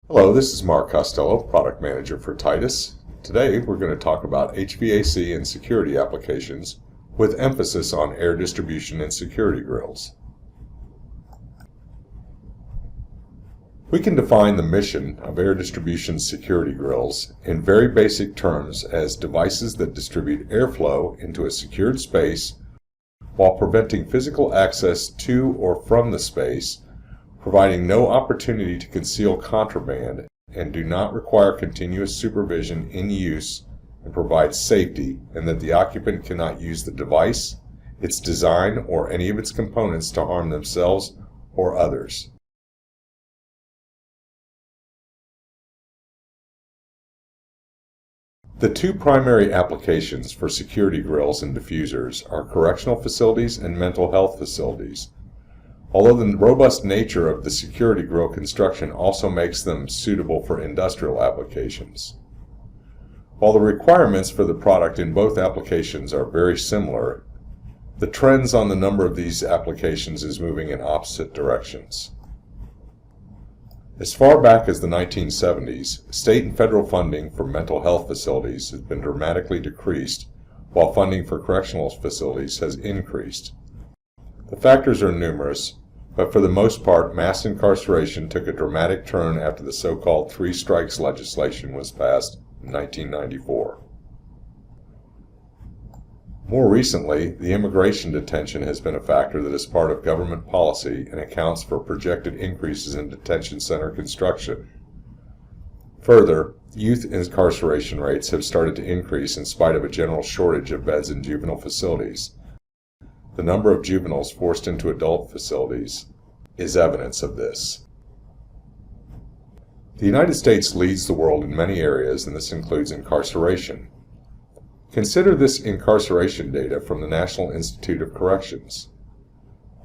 Hello, this is Mark Costello, Product Manager for Titus. Today we're going to talk about HVAC and security applications with emphasis on air distribution and security grills. We can define the mission of air distribution security grills in very basic terms as devices that distribute airflow into a secured space while preventing physical access to or from the space, providing no opportunity to conceal contraband, and do not require continuous supervision in use, and provide safety, and that the occupant cannot use the device, its design, or any of its components to harm themselves or others. The two primary applications for security grills and diffusers are correctional facilities and mental health facilities, although the robust nature of the security grill construction also makes them suitable for industrial applications. While the requirements for the product in both applications are very similar, the trends on the number of these applications is moving in opposite directions. As far back as the 1970s, state and federal funding for mental health facilities has been dramatically decreased, while funding for correctional facilities has increased. The factors are numerous, but for the most part, mass incarceration took a dramatic turn after the so-called three strikes legislation was passed in 1994. More recently, the immigration detention has been a factor that is part of government policy and accounts for projected increases in detention center construction. Further, youth incarceration rates have started to increase in spite of a general shortage of beds in juvenile facilities. The number of juveniles forced into adult facilities is evidence of this. The United States leads the world in many areas, and this includes incarceration. Consider this incarceration data from the National Institute of Corrections.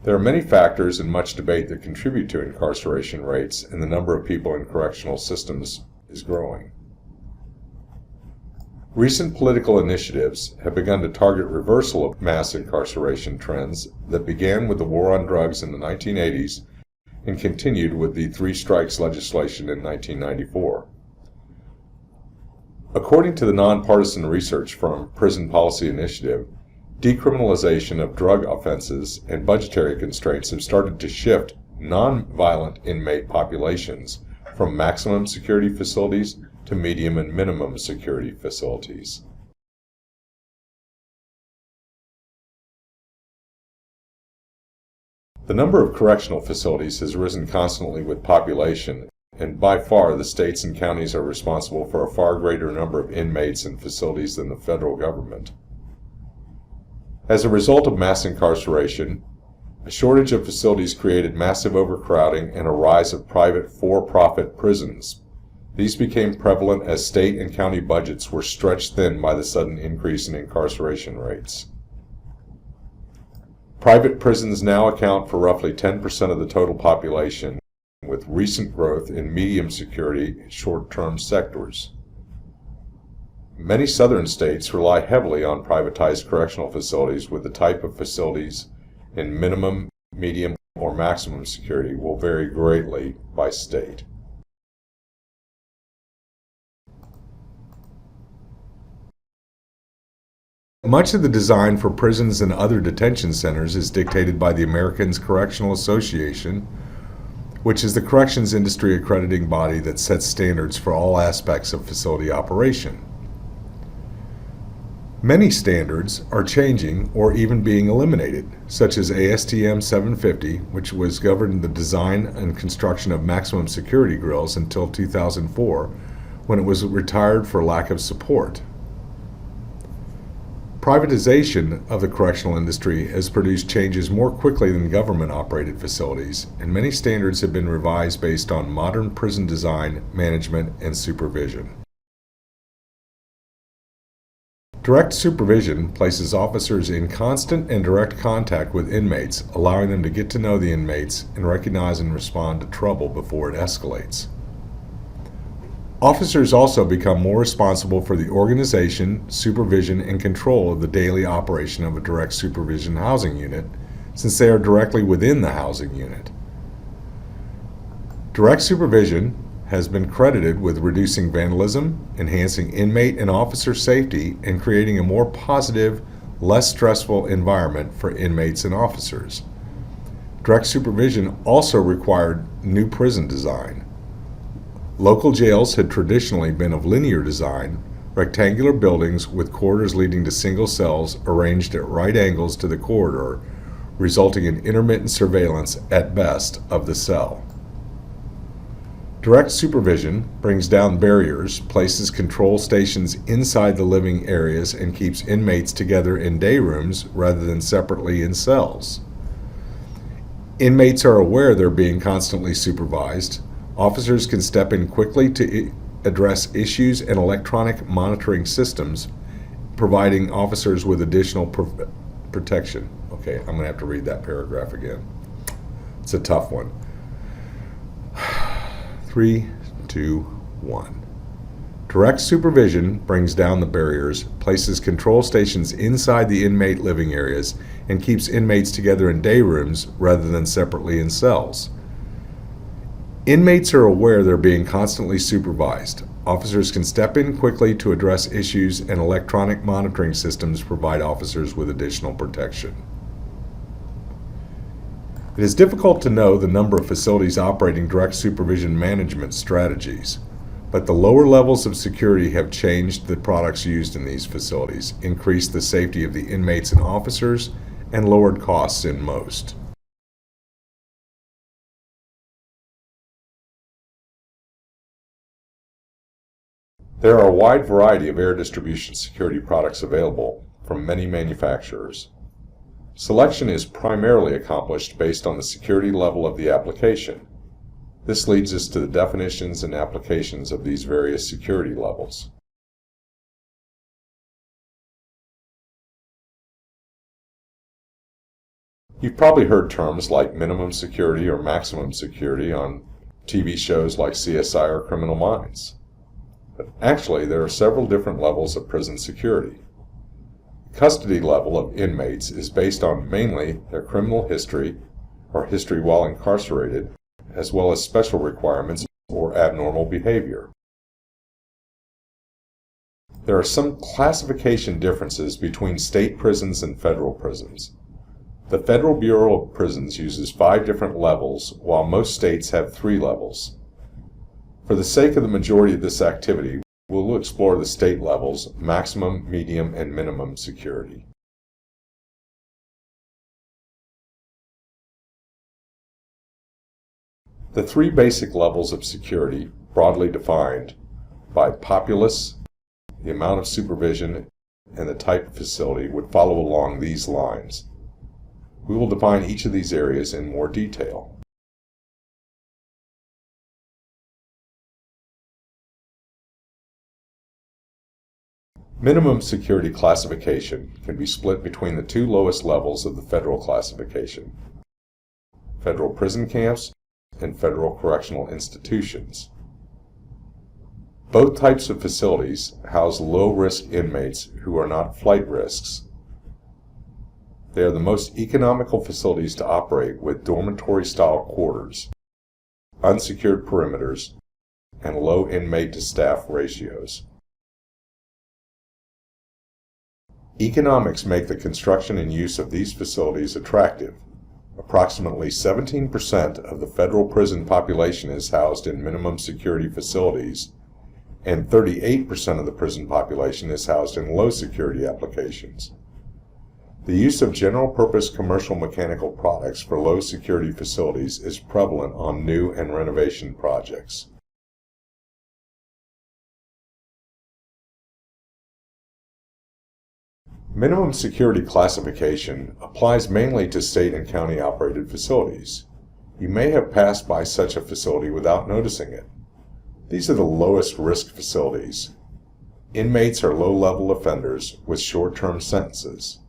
There are many factors and much debate that contribute to incarceration rates, and the number of people in correctional systems is growing. Recent political initiatives have begun to target reversal of mass incarceration trends that began with the war on drugs in the 1980s and continued with the three strikes legislation in 1994. According to the nonpartisan research firm Prison Policy Initiative, decriminalization of drug offenses and budgetary constraints have started to shift nonviolent inmate populations from maximum security facilities to medium and minimum security facilities. The number of correctional facilities has risen constantly with population, and by far the states and counties are responsible for a far greater number of inmates and facilities than the federal government. As a result of mass incarceration, a shortage of facilities created massive overcrowding and a rise of private for-profit prisons. These became prevalent as state and county budgets were stretched thin by the sudden increase in incarceration rates. Private prisons now account for roughly 10% of the total population, with recent growth in medium security and short-term sectors. Many southern states rely heavily on privatized correctional facilities, with the type of facilities in minimum, medium, or maximum security will vary greatly by state. Much of the design for prisons and other detention centers is dictated by the American Correctional Association, which is the corrections industry accrediting body that sets standards for all aspects of facility operation. Many standards are changing or even being eliminated, such as ASTM 750, which was governed the design and construction of maximum security grills until 2004, when it was retired for lack of support. Privatization of the correctional industry has produced changes more quickly than government-operated facilities, and many standards have been revised based on modern prison design, management, and supervision. Direct supervision places officers in constant and direct contact with inmates, allowing them to get to know the inmates and recognize and respond to trouble before it escalates. Officers also become more responsible for the organization, supervision, and control of the daily operation of a direct supervision housing unit, since they are directly within the housing unit. Direct supervision has been credited with reducing vandalism, enhancing inmate and officer safety, and creating a more positive, less stressful environment for inmates and officers. Direct supervision also required new prison design. Local jails had traditionally been of linear design, rectangular buildings with corridors leading to single cells arranged at right angles to the corridor, resulting in intermittent surveillance at best of the cell. Direct supervision brings down barriers, places control stations inside the living areas, and keeps inmates together in day rooms rather than separately in cells. Inmates are aware they're being constantly supervised. Officers can step in quickly to address issues, and electronic monitoring systems providing officers with additional protection. Okay, I'm going to have to read that paragraph again. It's a tough one. 3, 2, 1. Direct supervision brings down the barriers, places control stations inside the inmate living areas, and keeps inmates together in day rooms rather than separately in cells. Inmates are aware they're being constantly supervised. Officers can step in quickly to address issues, and electronic monitoring systems provide officers with additional protection. It is difficult to know the number of facilities operating direct supervision management strategies, but the lower levels of security have changed the products used in these facilities, increased the safety of the inmates and officers, and lowered costs in most. There are a wide variety of air distribution security products available from many manufacturers. Selection is primarily accomplished based on the security level of the application. This leads us to the definitions and applications of these various security levels. You've probably heard terms like minimum security or maximum security on TV shows like CSI or Criminal Minds. But actually, there are several different levels of prison security. The custody level of inmates is based on mainly their criminal history or history while incarcerated, as well as special requirements or abnormal behavior. There are some classification differences between state prisons and federal prisons. The Federal Bureau of Prisons uses 5 different levels, while most states have 3 levels. For the sake of the majority of this activity, we'll explore the state levels: maximum, medium, and minimum security. The 3 basic levels of security, broadly defined by populace, the amount of supervision, and the type of facility, would follow along these lines. We will define each of these areas in more detail. Minimum security classification can be split between the 2 lowest levels of the federal classification: federal prison camps and federal correctional institutions. Both types of facilities house low-risk inmates who are not flight risks. They are the most economical facilities to operate, with dormitory-style quarters, unsecured perimeters, and low inmate-to-staff ratios. Economics make the construction and use of these facilities attractive. Approximately 17% of the federal prison population is housed in minimum security facilities, and 38% of the prison population is housed in low security applications. The use of general-purpose commercial mechanical products for low security facilities is prevalent on new and renovation projects. Minimum security classification applies mainly to state and county operated facilities. You may have passed by such a facility without noticing it. These are the lowest risk facilities. Inmates are low-level offenders with short-term sentences.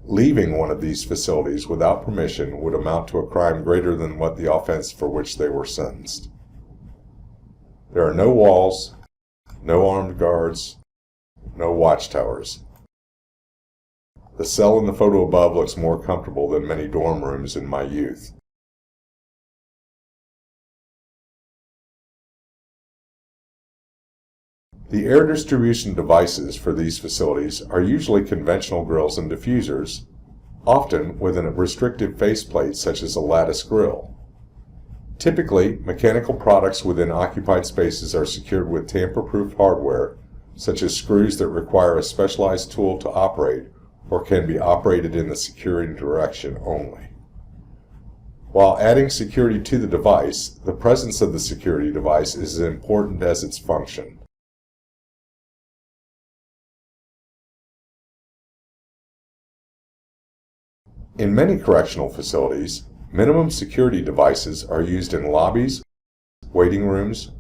Leaving one of these facilities without permission would amount to a crime greater than what the offense for which they were sentenced. There are no walls, no armed guards, no watchtowers. The cell in the photo above looks more comfortable than many dorm rooms in my youth. The air distribution devices for these facilities are usually conventional grills and diffusers, often with a restrictive faceplate such as a lattice grill. Typically, mechanical products within occupied spaces are secured with tamper-proof hardware, such as screws that require a specialized tool to operate or can be operated in the securing direction only. While adding security to the device, the presence of the security device is as important as its function. In many correctional facilities, minimum security devices are used in lobbies, waiting rooms,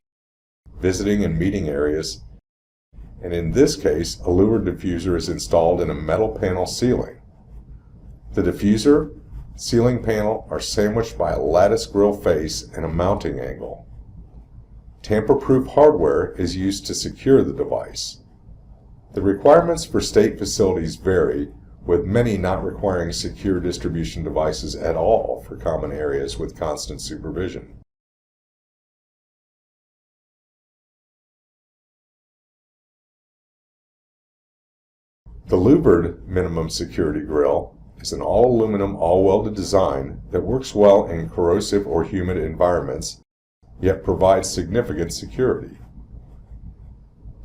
visiting and meeting areas, and in this case, a louvered diffuser is installed in a metal panel ceiling. The diffuser, ceiling panel are sandwiched by a lattice grill face and a mounting angle. Tamper-proof hardware is used to secure the device. The requirements for state facilities vary, with many not requiring secure distribution devices at all for common areas with constant supervision. The louvered minimum security grill is an all-aluminum, all-welded design that works well in corrosive or humid environments, yet provides significant security.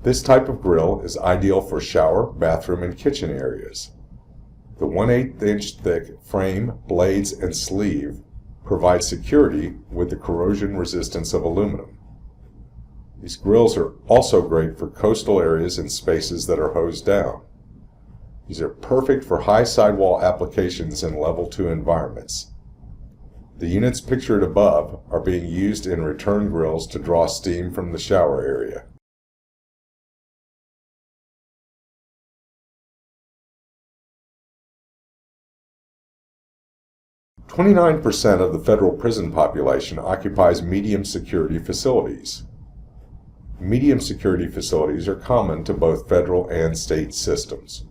This type of grill is ideal for shower, bathroom, and kitchen areas. The 1/8 inch thick frame, blades, and sleeve provide security with the corrosion resistance of aluminum. These grills are also great for coastal areas and spaces that are hosed down. These are perfect for high sidewall applications in level 2 environments. The units pictured above are being used in return grills to draw steam from the shower area. "29% of the federal prison population occupies medium security facilities. Medium security facilities are common to both federal and state systems.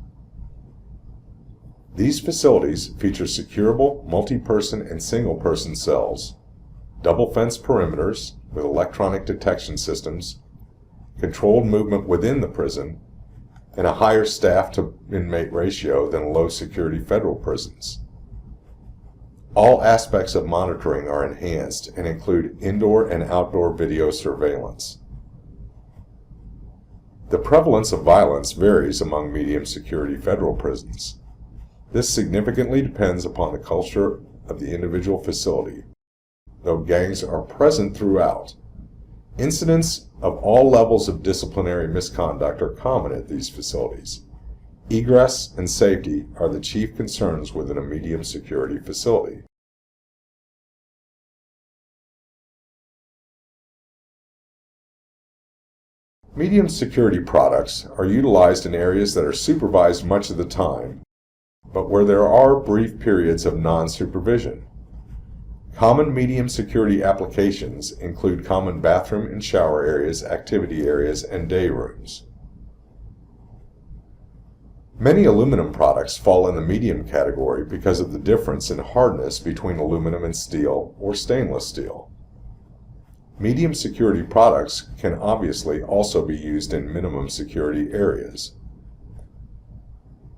These facilities feature securable multi-person and single-person cells, double-fence perimeters with electronic detection systems, controlled movement within the prison, and a higher staff-to-inmate ratio than low-security federal prisons. All aspects of monitoring are enhanced and include indoor and outdoor video surveillance. The prevalence of violence varies among medium security federal prisons. This significantly depends upon the culture of the individual facility, though gangs are present throughout. Incidents of all levels of disciplinary misconduct are common at these facilities. Egress and safety are the chief concerns within a medium security facility. Medium security products are utilized in areas that are supervised much of the time, but where there are brief periods of non-supervision. Common medium security applications include common bathroom and shower areas, activity areas, and day rooms. Many aluminum products fall in the medium category because of the difference in hardness between aluminum and steel or stainless steel. Medium security products can obviously also be used in minimum security areas.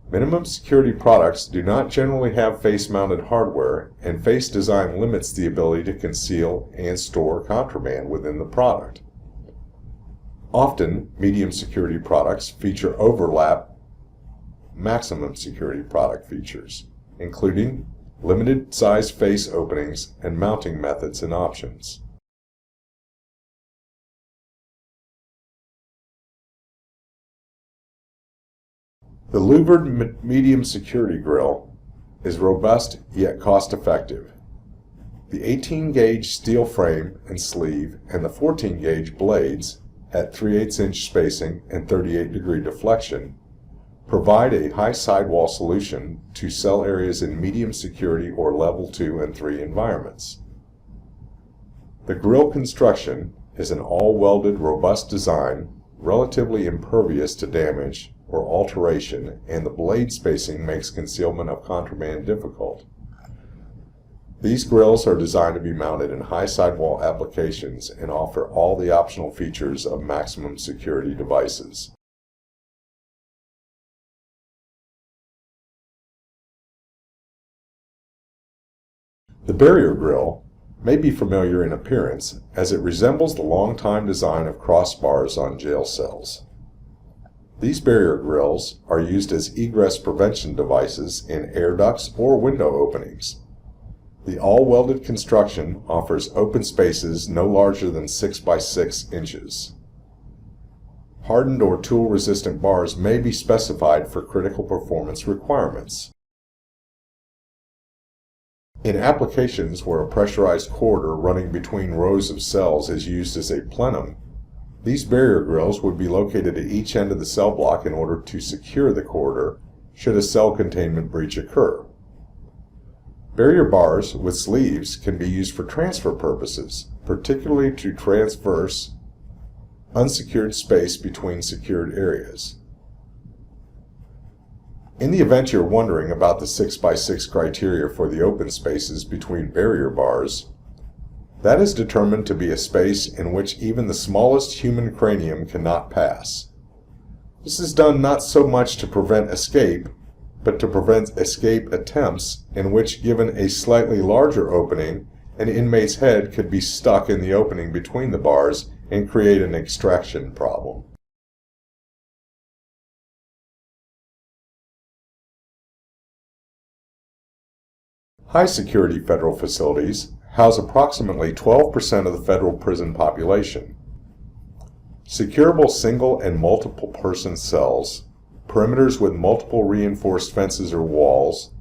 Minimum security products do not generally have face-mounted hardware, and face design limits the ability to conceal and store contraband within the product. Often, medium security products feature overlap maximum security product features, including limited size face openings and mounting methods and options. The louvered medium security grill is robust yet cost-effective. The 18-gauge steel frame and sleeve and the 14-gauge blades at 3/8 inch spacing and 38-degree deflection provide a high sidewall solution to cell areas in medium security or level 2 and 3 environments. The grill construction is an all-welded, robust design, relatively impervious to damage or alteration, and the blade spacing makes concealment of contraband difficult. These grills are designed to be mounted in high sidewall applications and offer all the optional features of maximum security devices. The barrier grill may be familiar in appearance as it resembles the long-time design of crossbars on jail cells. These barrier grills are used as egress prevention devices in air ducts or window openings. The all-welded construction offers open spaces no larger than 6 by 6 inches. Hardened or tool-resistant bars may be specified for critical performance requirements. In applications where a pressurized corridor running between rows of cells is used as a plenum, these barrier grills would be located at each end of the cell block in order to secure the corridor should a cell containment breach occur. Barrier bars with sleeves can be used for transfer purposes, particularly to traverse unsecured space between secured areas. In the event you're wondering about the 6 by 6 criteria for the open spaces between barrier bars, that is determined to be a space in which even the smallest human cranium cannot pass. This is done not so much to prevent escape, but to prevent escape attempts in which, given a slightly larger opening, an inmate's head could be stuck in the opening between the bars and create an extraction problem. High-security federal facilities house approximately 12% of the federal prison population. Securable single and multiple person cells, perimeters with multiple reinforced fences or walls,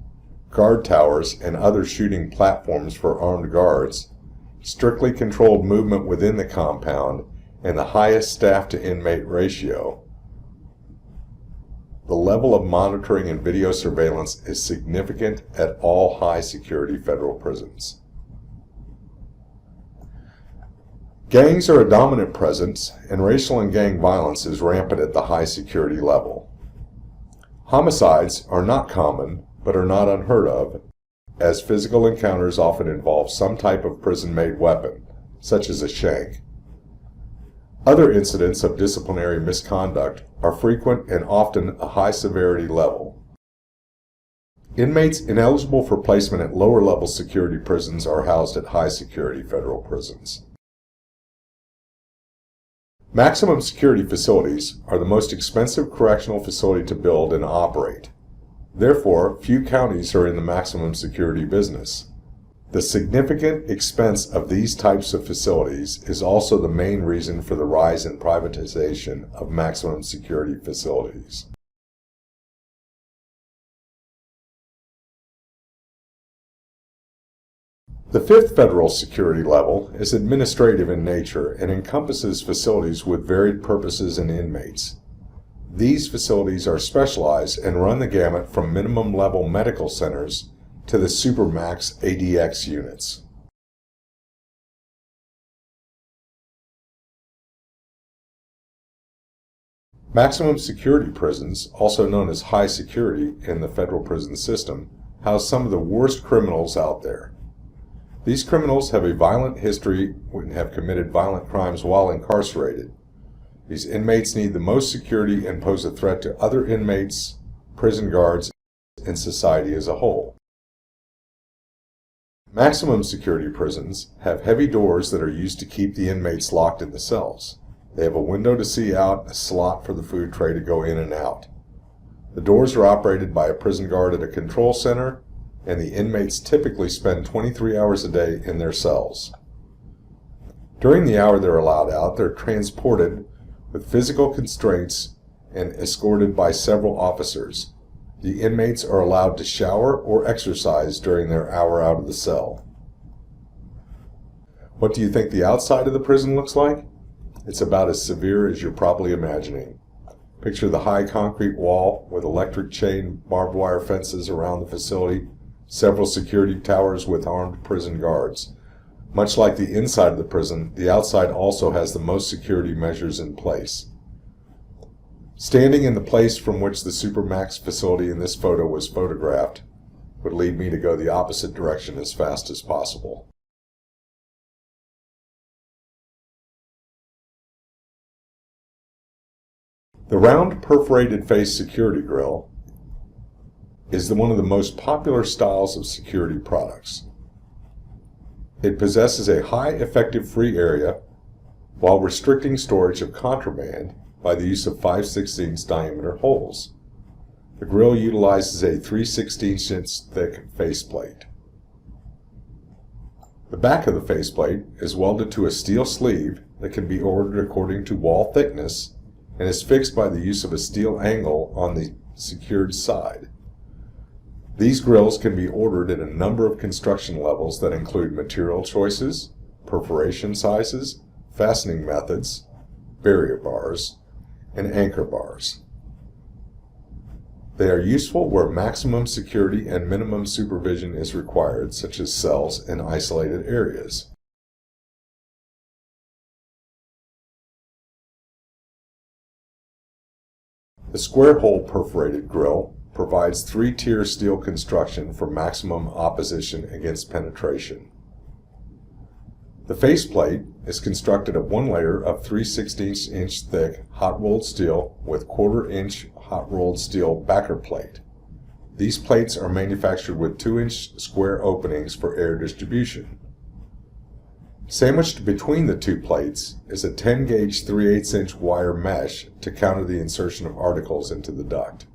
guard towers and other shooting platforms for armed guards, strictly controlled movement within the compound, and the highest staff-to-inmate ratio. The level of monitoring and video surveillance is significant at all high-security federal prisons. Gangs are a dominant presence, and racial and gang violence is rampant at the high-security level. Homicides are not common, but are not unheard of, as physical encounters often involve some type of prison-made weapon, such as a shank. Other incidents of disciplinary misconduct are frequent and often a high severity level. Inmates ineligible for placement at lower-level security prisons are housed at high-security federal prisons. Maximum security facilities are the most expensive correctional facility to build and operate. Therefore, few counties are in the maximum security business. The significant expense of these types of facilities is also the main reason for the rise in privatization of maximum security facilities. The fifth federal security level is administrative in nature and encompasses facilities with varied purposes and inmates. These facilities are specialized and run the gamut from minimum level medical centers to the Supermax ADX units. Maximum security prisons, also known as high security in the federal prison system, house some of the worst criminals out there. These criminals have a violent history and have committed violent crimes while incarcerated. These inmates need the most security and pose a threat to other inmates, prison guards, and society as a whole. Maximum security prisons have heavy doors that are used to keep the inmates locked in the cells. They have a window to see out, a slot for the food tray to go in and out. The doors are operated by a prison guard at a control center, and the inmates typically spend 23 hours a day in their cells. During the hour they're allowed out, they're transported with physical constraints and escorted by several officers. The inmates are allowed to shower or exercise during their hour out of the cell. What do you think the outside of the prison looks like? It's about as severe as you're probably imagining. Picture the high concrete wall with electric chain barbed wire fences around the facility, several security towers with armed prison guards. Much like the inside of the prison, the outside also has the most security measures in place. Standing in the place from which the Supermax facility in this photo was photographed, would lead me to go the opposite direction as fast as possible. The round perforated face security grille is one of the most popular styles of security products. It possesses a high effective free area while restricting storage of contraband by the use of 5/16 diameter holes. The grille utilizes a 3/16" thick faceplate. The back of the faceplate is welded to a steel sleeve that can be ordered according to wall thickness and is fixed by the use of a steel angle on the secured side. These grilles can be ordered in a number of construction levels that include material choices, perforation sizes, fastening methods, barrier bars, and anchor bars. They are useful where maximum security and minimum supervision is required, such as cells and isolated areas. The square hole perforated grille provides three-tier steel construction for maximum opposition against penetration. The faceplate is constructed of one layer of 3/16" thick hot-rolled steel with 1/4" hot-rolled steel backer plate. These plates are manufactured with 2" square openings for air distribution. Sandwiched between the two plates is a 10-gauge 3/8" wire mesh to counter the insertion of articles into the duct.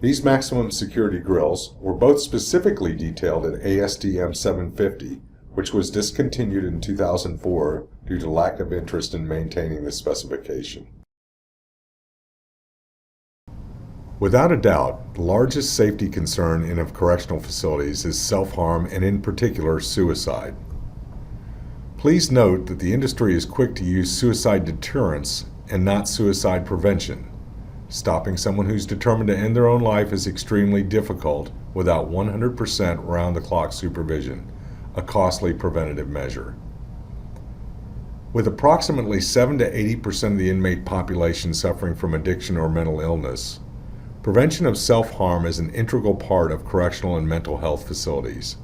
These maximum security grilles were both specifically detailed in ASTM 750, which was discontinued in 2004 due to lack of interest in maintaining the specification. Without a doubt, the largest safety concern in correctional facilities is self-harm and in particular suicide. Please note that the industry is quick to use suicide deterrence and not suicide prevention. Stopping someone who's determined to end their own life is extremely difficult without 100% round-the-clock supervision, a costly preventative measure. With approximately 7 to 80% of the inmate population suffering from addiction or mental illness, prevention of self-harm is an integral part of correctional and mental health facilities.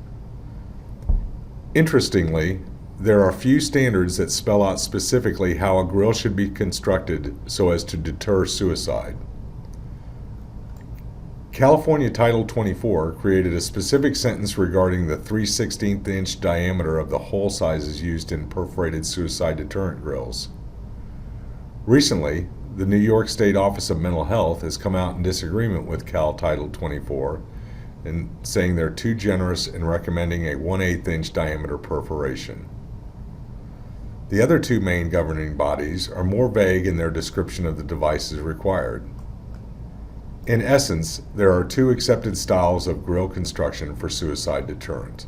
Interestingly, there are few standards that spell out specifically how a grille should be constructed so as to deter suicide. California Title 24 created a specific sentence regarding the 3/16" diameter of the hole sizes used in perforated suicide deterrent grilles. Recently, the New York State Office of Mental Health has come out in disagreement with Cal Title 24 and saying they're too generous in recommending a 1/8" diameter perforation. The other two main governing bodies are more vague in their description of the devices required. In essence, there are two accepted styles of grille construction for suicide deterrent.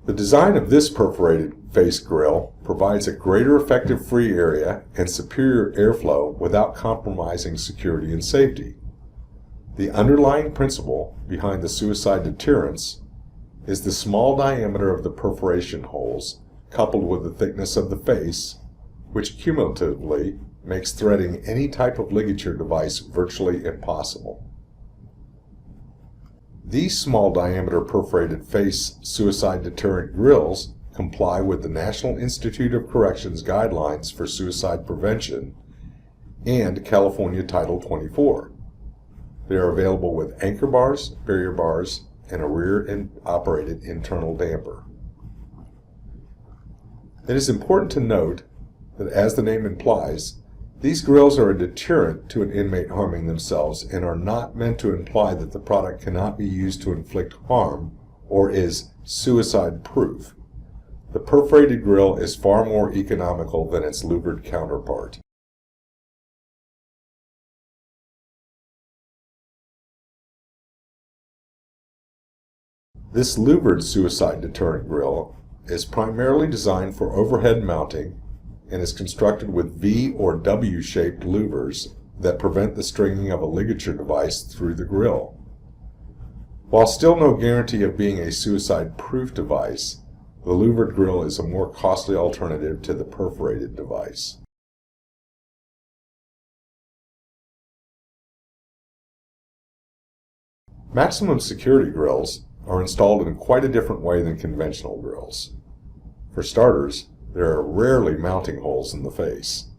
The design of this perforated face grille provides a greater effective free area and superior airflow without compromising security and safety. The underlying principle behind the suicide deterrence is the small diameter of the perforation holes coupled with the thickness of the face, which cumulatively makes threading any type of ligature device virtually impossible. These small diameter perforated face suicide deterrent grilles comply with the National Institute of Corrections guidelines for suicide prevention and California Title 24. They are available with anchor bars, barrier bars, and a rear-operated internal damper. It is important to note that, as the name implies, these grilles are a deterrent to an inmate harming themselves and are not meant to imply that the product cannot be used to inflict harm or is suicide-proof. The perforated grille is far more economical than its louvered counterpart. This louvered suicide deterrent grille is primarily designed for overhead mounting and is constructed with V or W-shaped louvers that prevent the stringing of a ligature device through the grille. While still no guarantee of being a suicide-proof device, the louvered grille is a more costly alternative to the perforated device. Maximum security grills are installed in quite a different way than conventional grills. For starters, there are rarely mounting holes in the face.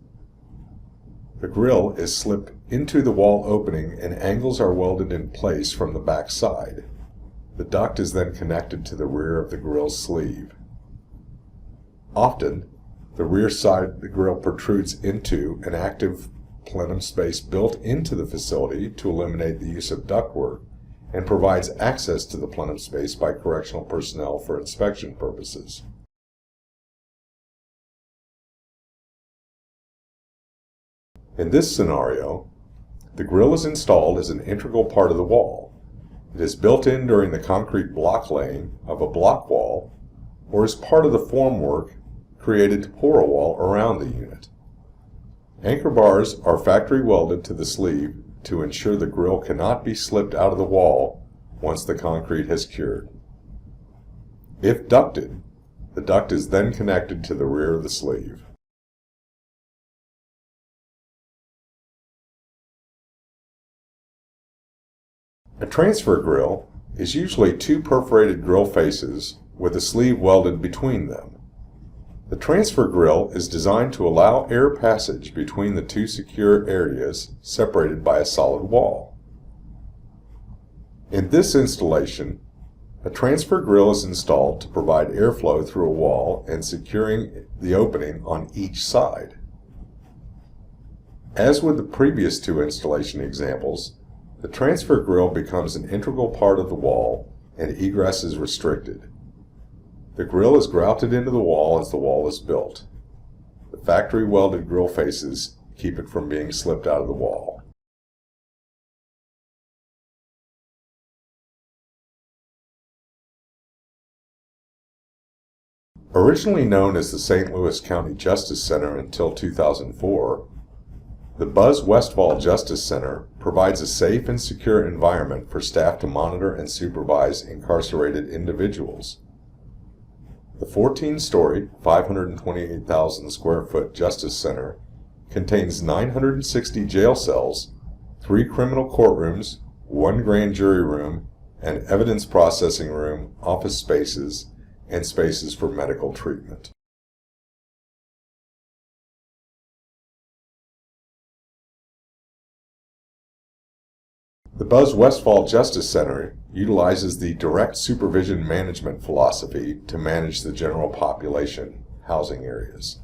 The grill is slipped into the wall opening and angles are welded in place from the back side. The duct is then connected to the rear of the grill's sleeve. Often, the rear side of the grill protrudes into an active plenum space built into the facility to eliminate the use of ductwork and provides access to the plenum space by correctional personnel for inspection purposes. In this scenario, the grill is installed as an integral part of the wall. It is built in during the concrete block laying of a block wall or is part of the formwork created to pour a wall around the unit. Anchor bars are factory welded to the sleeve to ensure the grill cannot be slipped out of the wall once the concrete has cured. If ducted, the duct is then connected to the rear of the sleeve. A transfer grill is usually two perforated grill faces with a sleeve welded between them. The transfer grill is designed to allow air passage between the two secure areas separated by a solid wall. In this installation, a transfer grill is installed to provide airflow through a wall and securing the opening on each side. As with the previous two installation examples, the transfer grill becomes an integral part of the wall and egress is restricted. The grill is grouted into the wall as the wall is built. The factory welded grill faces keep it from being slipped out of the wall. Originally known as the St. Louis County Justice Center until 2004, the Westfall Justice Center provides a safe and secure environment for staff to monitor and supervise incarcerated individuals. The 14-story, 528,000 square foot Justice Center contains 960 jail cells, 3 criminal courtrooms, 1 grand jury room, an evidence processing room, office spaces, and spaces for medical treatment. The Westfall Justice Center utilizes the direct supervision management philosophy to manage the general population housing areas.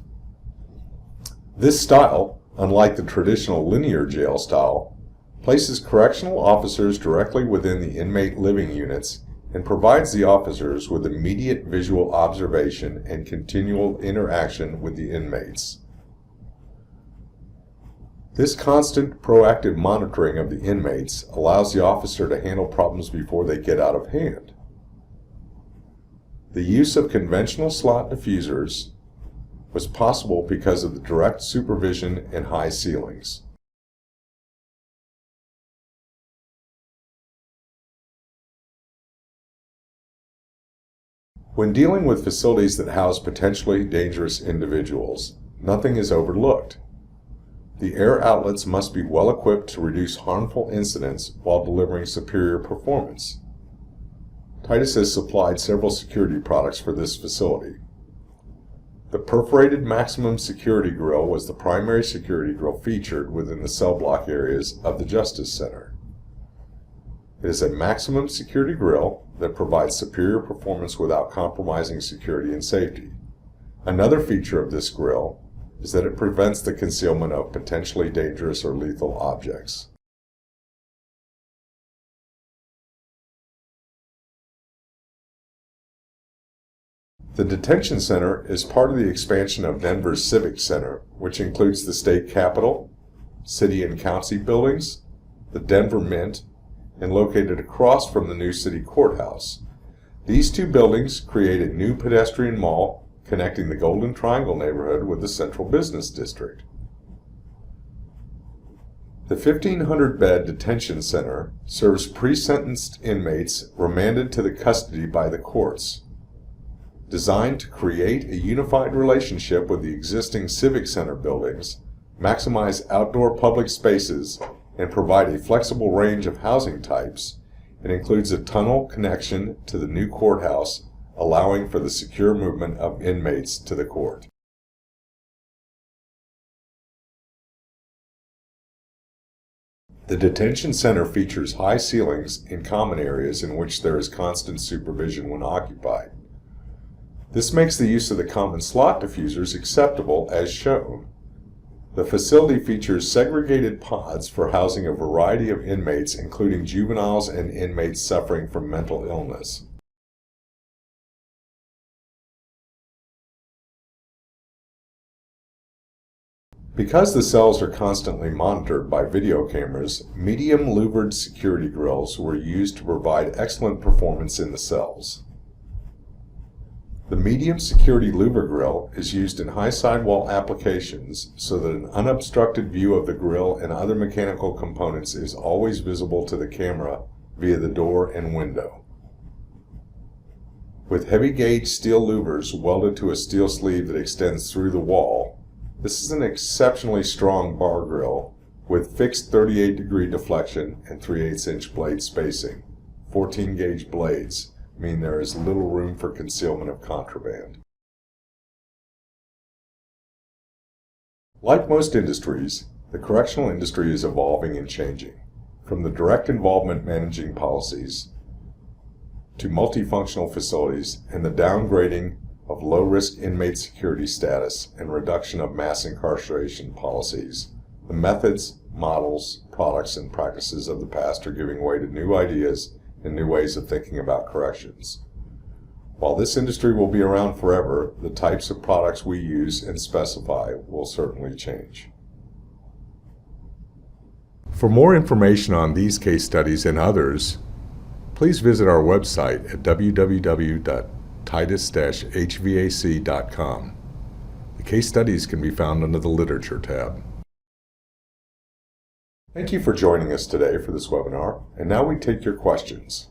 This style, unlike the traditional linear jail style, places correctional officers directly within the inmate living units and provides the officers with immediate visual observation and continual interaction with the inmates. This constant, proactive monitoring of the inmates allows the officer to handle problems before they get out of hand. The use of conventional slot diffusers was possible because of the direct supervision and high ceilings. When dealing with facilities that house potentially dangerous individuals, nothing is overlooked. The air outlets must be well equipped to reduce harmful incidents while delivering superior performance. Titus has supplied several security products for this facility. The perforated maximum security grill was the primary security grill featured within the cell block areas of the Justice Center. It is a maximum security grill that provides superior performance without compromising security and safety. Another feature of this grill is that it prevents the concealment of potentially dangerous or lethal objects. The Detention Center is part of the expansion of Denver's Civic Center, which includes the State Capitol, City and County buildings, the Denver Mint, and located across from the new City Courthouse. These two buildings create a new pedestrian mall connecting the Golden Triangle neighborhood with the Central Business District. The 1,500-bed detention center serves pre-sentenced inmates remanded to the custody by the courts. Designed to create a unified relationship with the existing Civic Center buildings, maximize outdoor public spaces, and provide a flexible range of housing types, It includes a tunnel connection to the new courthouse, allowing for the secure movement of inmates to the court. The detention center features high ceilings in common areas in which there is constant supervision when occupied. This makes the use of the common slot diffusers acceptable as shown. The facility features segregated pods for housing a variety of inmates, including juveniles and inmates suffering from mental illness. Because the cells are constantly monitored by video cameras, medium louvered security grills were used to provide excellent performance in the cells. The medium security louver grill is used in high sidewall applications so that an unobstructed view of the grill and other mechanical components is always visible to the camera via the door and window. With heavy gauge steel louvers welded to a steel sleeve that extends through the wall, this is an exceptionally strong bar grill with fixed 38-degree deflection and 3/8 inch blade spacing. 14 gauge blades mean there is little room for concealment of contraband. Like most industries, the correctional industry is evolving and changing. From the direct involvement managing policies to multifunctional facilities and the downgrading of low-risk inmate security status and reduction of mass incarceration policies, the methods, models, products, and practices of the past are giving way to new ideas and new ways of thinking about corrections. While this industry will be around forever, the types of products we use and specify will certainly change. For more information on these case studies and others, please visit our website at www.titus-HVAC.com. The case studies can be found under the Literature tab. Thank you for joining us today for this webinar, and now we take your questions.